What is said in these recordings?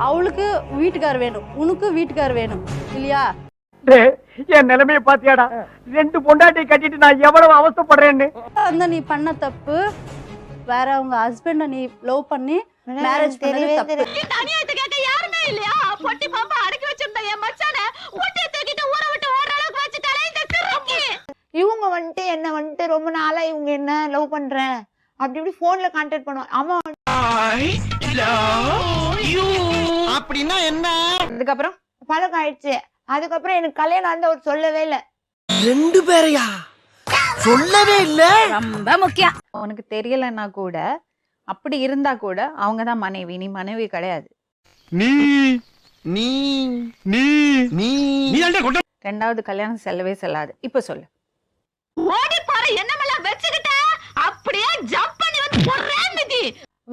அவளுக்கு வீட்டுக்கார் வேணும், உனக்கு வீட்டுக்கார் வேணும் இல்லையா? என் நிலைமைய பாத்தியாடா? 2 பொண்டாட்டி கட்டிட்டு நான் எவ்வளவு அவஸ்தைப்படுறேன்னு. அந்த நீ பண்ண தப்பு. வேற உங்க ஹஸ்பண்ட நீ லவ் பண்ணி மேரேஜ் பண்ணது தப்பு. தனியாத்து கேட்க யாருமே இல்லையா? பொட்டி பாம்பா அடக்கி வச்சிருந்த என் மச்சானே பொட்டி தூக்கிட்டு ஊரை விட்டு ஓடுற அளவுக்கு வச்சுட்டாலே இந்த திருக்கி. இவங்க வந்துட்டு என்ன வந்துட்டு ரொம்ப நாளா இவங்க என்ன லவ் பண்றேன் அப்படி இப்படி போன்ல கான்டாக்ட் பண்ணுவாங்க. அம்மா அப்படின்னா என்ன? அதுக்கப்புறம் பழக்கம் ஆயிடுச்சு. அதுக்கப்புறம் எனக்கு கல்யாணம் வந்து அவர் சொல்லவே இல்ல. 2 பேரையா? சொல்லவே இல்ல. ரொம்ப முக்கியம். உனக்கு தெரியலன்னா கூட, அப்படி இருந்தா கூட அவங்க தான் மனைவி, நீ மனைவி கிடையாது. நீ நீ நீ நீ ரெண்டாவது கல்யாணம் செல்லவே செல்லாது. இப்ப சொல்லு. ஓடி போற என்னமெல்லாம் வச்சுக்கிட்ட அப்படியே ஜம்ப் பண்ணி வந்து ஒரே மிதி.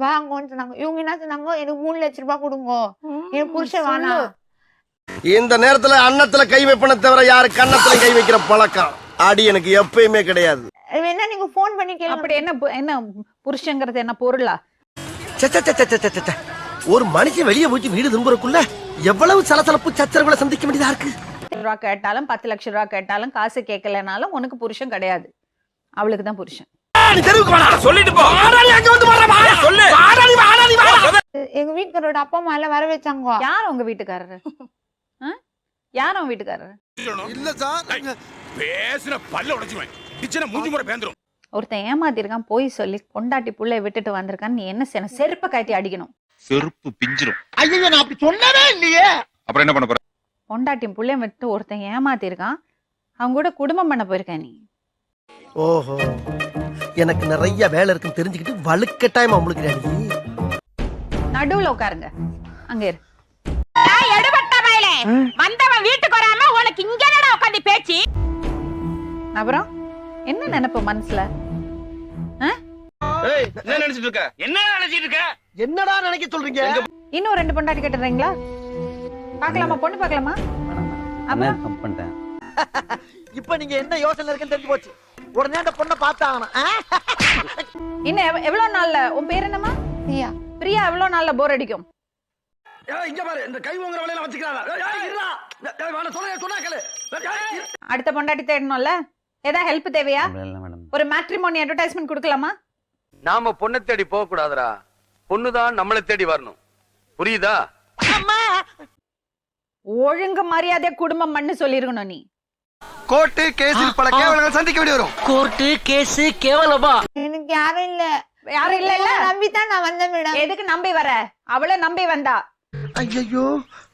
வாங்கன்னு சொன்னாங்க. இவங்க என்ன சொன்னாங்க, எனக்கு 3 லட்சம் ரூபாய் கொடுங்க, என் புருஷன் வேணா. இந்த நேரத்துல அன்னத்துல கை வைப்பன தவிர யாரு கன்னத்துல கை வைக்கிற பழக்கம் அடி எனக்கு எப்பயுமே கிடையாது. வேணா நீங்க போன் பண்ணி கேளுங்க. அப்படி என்ன புருஷங்கிறது என்ன பொருளா? ஒரு மனுஷன் வெளியே போய் வீடு திரும்புறக்குள்ள எவ்வளவு சலசலப்பு சச்சரவுகளை சந்திக்க வேண்டியதா இருக்கு. ரூபா கேட்டாலும் 10 லட்சம் ரூபா கேட்டாலும் காசு கேட்கலனாலும் உனக்கு புருஷன் கிடையாது, அவளுக்கு தான் புருஷன். எங்க வீட்டுக்காரோட அப்பா அம்மா எல்லாம் வர வச்சாங்க. யார் உங்க வீட்டுக்காரரு? யார் உங்க வீட்டுக்காரரு? இல்ல சார், பேசுற பல்ல உடைச்சுவேன். கிச்சன மூஞ்சி முறை பேந்துரும். ஒருத்தன் ஏமாத்தி இருக்கான், போய் சொல்லி பொண்டாட்டி புள்ளைய விட்டுட்டு வந்திருக்கான். நீ என்ன செய்யணும்? செருப்பை கட்டி அடிக்கணும். செருப்பு பிஞ்சிரும். ஐயோ, நான் அப்படி சொன்னவே இல்லையே. அப்புறம் என்ன பண்ண போற? பொண்டாட்டி புள்ளைய விட்டு ஒருத்தன் ஏமாத்தி இருக்கான், அவங்க கூட குடும்பம் பண்ண போயிருக்க நீ. ஓஹோ, எனக்கு நிறைய வேலை இருக்குன்னு தெரிஞ்சுக்கிட்டு வலுக்கட்டாயமா உங்களுக்கு நடுவுல உட்காருங்க. அங்க இரு. எடுபட்ட வயலே வந்தவன் வீட்டுக்கு வராம உனக்கு இங்க என்னடா உட்கார்ந்து பேச்சு? அப்புறம் என்ன நினைப்பு மனசுல? என்ன நினைச்சிட்டு இருக்க? என்ன நினைச்சிட்டு இருக்க? என்னடா நினைக்க சொல்றீங்க? இன்னும் 2 பொண்டாட்டி கட்டுறீங்களா? பாக்கலாமா? பொண்ணு பாக்கலாமா? இப்ப நீங்க என்ன யோசனை இருக்குன்னு தெரிஞ்சு போச்சு. உடனே அந்த பொண்ணை பார்த்தாங்கண்ணா. இன்னும் எவ்வளவு நாள்ல? உன் பேர் என்னமா? பிரியா. பிரியா, எவ்வளவு நாள்ல போர் அடிக்கும்? இங்க பாரு, இந்த கை ஓங்குற வேலையில வச்சுக்கிறாங்க. அடுத்த பொண்டாட்டி தேடணும்ல, ஏதாவது ஹெல்ப் தேவையா? ஒரு மேட்ரிமோனி அட்வர்டைஸ்மெண்ட் கொடுக்கலாமா? நாம பொண்ணை தேடி போக கூடாதுடா, பொண்ணுதான் நம்மளை தேடி வரணும். புரியுதா? ஒழுங்கு மரியாதை குடும்பம் பண்ணு சொல்லிருக்கணும் நீ. கோர்ட்டு கேஸில் பல கேவலங்கள் சந்திக்க வேண்டி வரும். கோர்ட்டு கேஸ் கேவலமா? எனக்கு யாரும் இல்ல. யாரும் இல்ல இல்ல நம்பித்தான் நான் வந்தேன் மேடம். எதுக்கு நம்பி வர? அவளை நம்பி வந்தா. ஐயோ,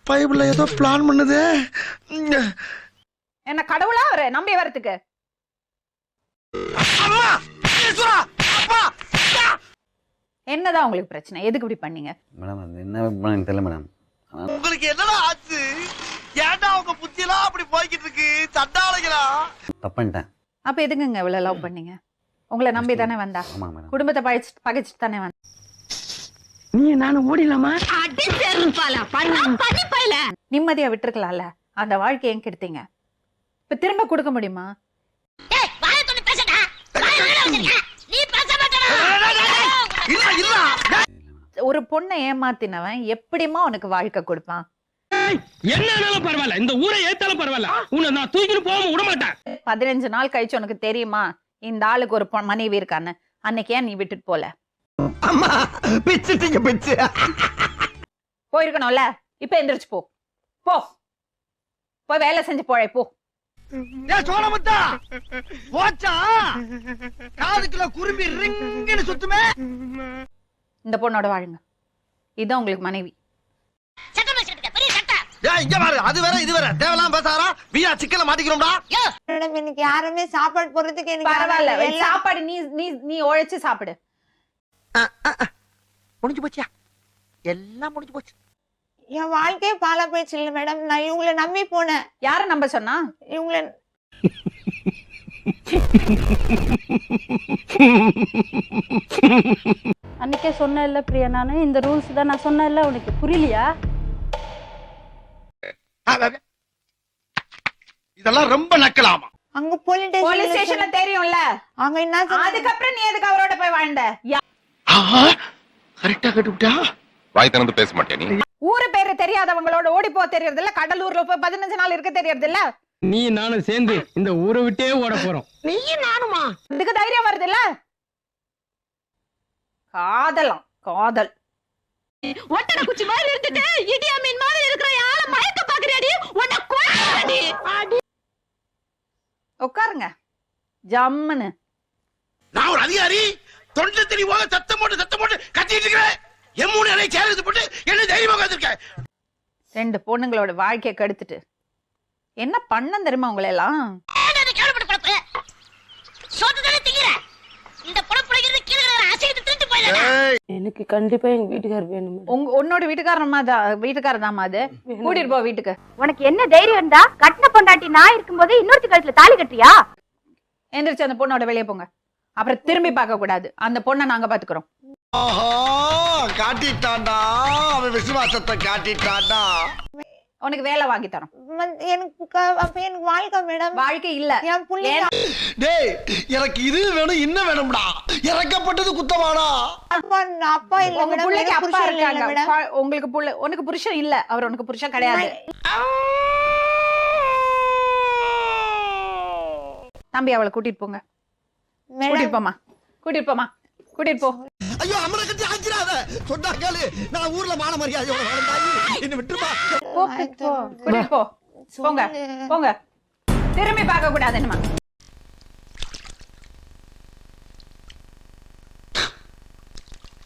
பைபிள்ல ஏதோ பிளான் பண்ணுது. என்ன கடவுளா அவரு நம்பி வரதுக்கு? என்னதான் உங்களுக்கு பிரச்சனை? எதுக்கு இப்படி பண்ணீங்க? மேடம் அது என்ன பண்ண தெரியல மேடம். உங்களுக்கு என்னடா ஆச்சு? ஏன்டா உங்க புத்தியெல்லாம் அப்படி போய்கிட்டு இருக்கு? சண்டாளைகளா? தப்பன்ட்டேன். அப்ப எதுக்குங்க இவ்வளவு லவ் பண்ணீங்க? உங்களை நம்பி தானே வந்தா, ஆமா மேடம். குடும்பத்தை பகைச்சிட்டு தானே வந்தா. நீ நானும் ஓடிடலாமா? அடி செருப்பால பண்ணா பண்ணி பையல. நிம்மதியா விட்டுருக்கலாம்ல, அந்த வாழ்க்கையை ஏன் கெடுத்தீங்க? இப்ப திரும்ப கொடுக்க முடியுமா? ஏய் வாயை தொட்டு பேசடா. வாயை வெளிய வச்சிருக்க. நீ பேச மாட்டடா. இல்ல இல்ல. ஒரு பொண்ணை ஏமாத்தினவன் எப்படிமா உனக்கு வாழ்க்கை கொடுப்பான்? என்னன்னாலும் பரவாயில்ல, இந்த ஊரை ஏத்தாலும் பரவாயில்ல, உன்னை நான் தூக்கிட்டு போக விட மாட்டேன். 15 நாள் கழிச்சு உனக்கு தெரியுமா இந்த ஆளுக்கு ஒரு மனைவி இருக்கான்னு? அன்னைக்கு ஏன் நீ விட்டுட்டு போல? அம்மா பிச்சுட்டீங்க பிச்சு. போயிருக்கணும்ல, இப்ப எந்திரிச்சு போ. போ போய் வேலை செஞ்சு போழை போ. ஏன் சோழமுத்தா போச்சா? காதுக்குள்ள குரும்பி ரிங்குன்னு சுத்துமே. இந்த பொண்ணோட வாழுங்க, இதுதான் உங்களுக்கு மனைவி. சட்டம் பேசிட்டு பெரிய சட்டம். ஏய் இங்க பாரு, அது வேற இது வேற தேவலாம் பேசாரா? வீணா சிக்கல மாட்டிக்கிறோம்டா. மேடம் எனக்கு யாருமே சாப்பாடு போறதுக்கு எனக்கு பரவாயில்ல, எல்லாம் சாப்பாடு நீ நீ நீ உழைச்சு சாப்பிடு. முடிஞ்சு போச்சியா? எல்லாம் முடிஞ்சு போச்சு. என் வாழ்க்கையே பாலா போயிடுச்சு இல்ல மேடம். நான் இவங்களை நம்பி போனேன். யார நம்ப சொன்னா? இவங்களை அன்னைக்கே சொன்னேன் இல்ல பிரியா, நானு இந்த ரூல்ஸ் தான் நான் சொன்னேன் இல்ல, உனக்கு புரியலையா? இதெல்லாம் ரொம்ப நக்கலாமா? அங்க போலீஸ் போலீஸ் ஸ்டேஷன்ல தெரியும்ல, அங்க என்ன சொன்னாங்க? அதுக்கப்புறம் நீ எதுக்கு அவரோட போய் வாழ்ந்த? கரெக்டா கட்டுவிட்டா? வாய் திறந்து பேச மாட்டியா நீ? ஊரு பேரு தெரியாதவங்களோட ஓடி போக தெரியறது இல்ல, கடலூர்ல போய் 15 நாள் இருக்க தெரியறது இல்ல. நீ நானும் சேர்ந்து இந்த ஊரை விட்டே ஓட போறோம். இதுக்கு தைரியம் வருது இல்ல? காதல் ஒட்டட குச்சி மாதிரி இருந்துட்டு இடியா மீன் மாதிரி இருக்கிற ஆள மயக்க பாக்குறியாடி? உன்னை கொல்றேன்டி. உட்காருங்க ஜம்முன்னு. நான் ஒரு அதிகாரி, தொண்டை தெரி போக சத்தம் போட்டு கத்திட்டு இருக்கிறேன். என் 3 அலை சேரது போட்டு என்ன தைரியமா உட்கார்ந்திருக்கேன். 2 பொண்ணுங்களோட வாழ்க்கைய கெடுத்துட்டு என்ன பண்ண தெரியுமா உங்களை எல்லாம்? எனக்கு கண்டிப்பா எங்க வீட்டுக்காரர் வேணும். உன்னோட வீட்டுக்காரர் தான் அது. கூட்டிட்டு போ வீட்டுக்கு. உனக்கு என்ன தைரியம் இருந்தா கட்டின பொண்டாட்டி நான் இருக்கும்போது இன்னொருத்தி கழுத்துல தாலி கட்டுறியா? எந்திரிச்சு அந்த பொண்ணோட வெளியே போங்க. அப்புறம் திரும்பி பார்க்க கூடாது. அந்த பொண்ணை நாங்க பாத்துக்கிறோம். காட்டிட்டான்டா, அவன் விசுவாசத்தை காட்டிட்டான்டா. உனக்கு வேலை வாங்கி தரோம். அப்ப எனக்கு வாழ்க்கை மேடம், வாழ்க்கை இல்ல. என் புள்ளைங்க டேய், எனக்கு இது வேணும் இன்னும் வேணும்டா. இறக்கப்பட்டது குத்தமாடா. அப்பா இல்ல உங்க மேடம், புள்ளைக்கு எனக்கு அப்பா புருஷன் இல்ல இருக்காங்க. மேடம். உனக்கு புருஷன் இல்ல. அவர் உனக்கு புருஷன் கிடையாது. தம்பி அவளை கூட்டிட்டு போங்க. கூட்டிட்டு போ. ஐயோ, அமர கட்டி ஆஞ்சிராத. சொன்னா கேளு, நான் ஊர்ல மான மரியாதையோட வாழ்ந்தாயி. என்ன விட்டுருமா. கூட்டிட்டு போ. போங்க. திரும்பி பார்க்க கூடாது என்னமா.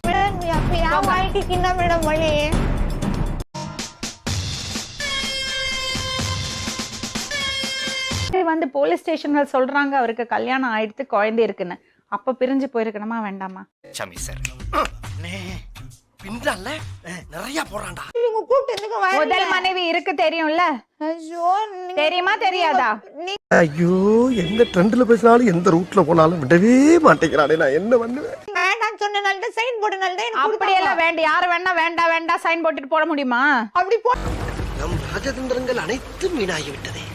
மேடம் அப்ப என் வாழ்க்கைக்கு என்ன மேடம் வழி? வந்து போலீஸ் ஸ்டேஷன்ல சொல்றாங்க அவருக்கு கல்யாணம் ஆயிடுத்து, குழந்தை இருக்குன்னு. அப்ப பிரிஞ்சு போயிருக்கணுமா வேண்டாமா? சாமி சார் பின்றான்ல நிறைய போறான்டா. இவங்க கூப்பிட்டதுக்கு முதல் மனைவி இருக்கு தெரியும்ல? தெரியுமா தெரியாதா? ஐயோ, எந்த ட்ரெண்ட்ல பேசினாலும் எந்த ரூட்ல போனாலும் விடவே மாட்டேங்கிறானே. நான் என்ன பண்ணுவேன்? வேண்டாம் சொன்னனால தான் சைன் போட்டனால தான் எனக்கு அப்படி எல்லாம் வேண்டாம். யாரு வேண்டாம் சைன் போட்டுட்டு போட முடியுமா? அப்படி நம் ராஜதந்திரங்கள் அனைத்தும் வீணாகி விட்டதே.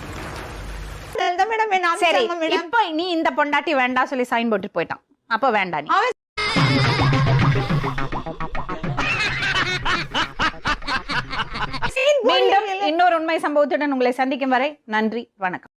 போட்டனால மேடம் என்ன சரி, ஆமாங்க மேடம். இப்போ நீ இந்த பொண்டாட்டி வேண்டாம் சொல்லி சைன் போட்டுட்டு போயிட்டான். அப்ப வேண்டாம். நீ மீண்டும் இன்னொரு உண்மை சம்பவத்துடன் உங்களை சந்திக்கும் வரை நன்றி, வணக்கம்.